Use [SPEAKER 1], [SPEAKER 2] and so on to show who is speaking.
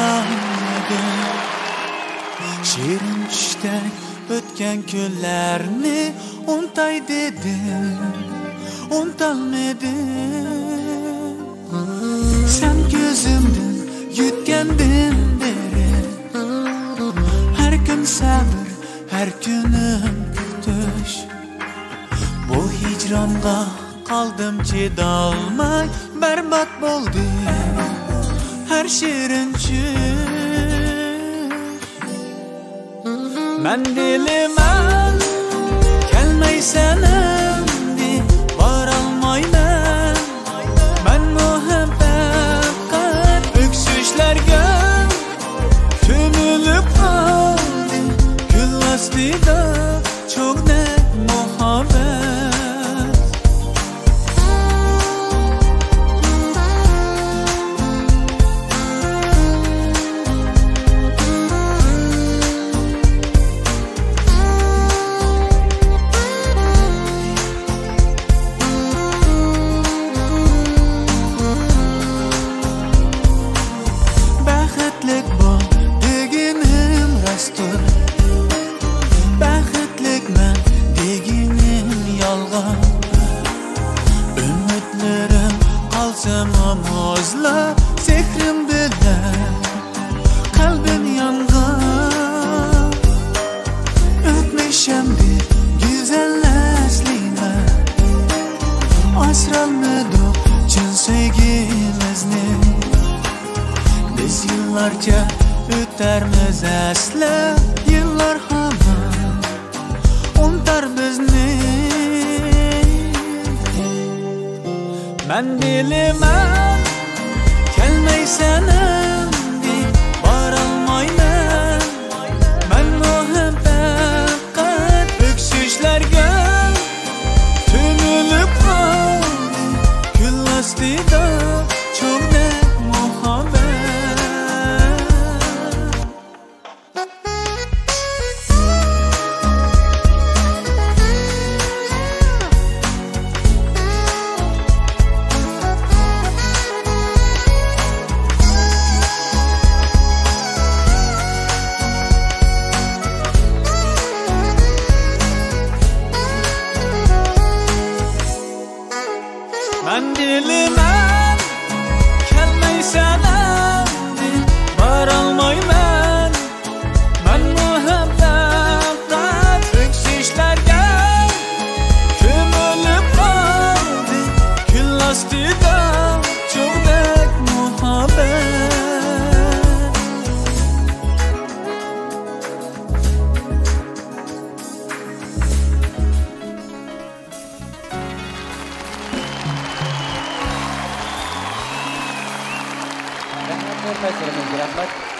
[SPEAKER 1] uyg'onmadim. Shirin tushdan o'tgan kunlarni untay dedim, untolmadim. Sen ko'zimdan yutgandin beri, har kun sabr, har kunim kutish. Bu hicronga qoldim chidolmay, barbod bo'ldi har shirin tush. Men dilimam kelmaysan endi, borolmayman. Men muhabbatga o'ksishlarga ko'milib qoldim. Gul ostida cho'g'nak muhabbat. Baxtlik bo'l deganim rostdir, baxtlikman deganim yolg'on. Umidlarim qolsa muzlab, sehrim bilan qalbim yongan. O'tmishimni go'zallashlikni asrolmadik chin sevgimizni. Biz yıllarca o'tarmiz asla, yillar hamon unutar bizni. Men dilimam kelmaysan endi, borolmayman. Men muhabbatga o'ksishlarga ko'milib qoldim. Gul ostida cho'g'nak muhabbat. Men dilimam kelmaysan endi, borolmayman. Men muhabbatga o'ksishlarga ko'milib qoldim. Gul ostida cho'g'nak muhabbat.
[SPEAKER 2] Rahmat, rahmat.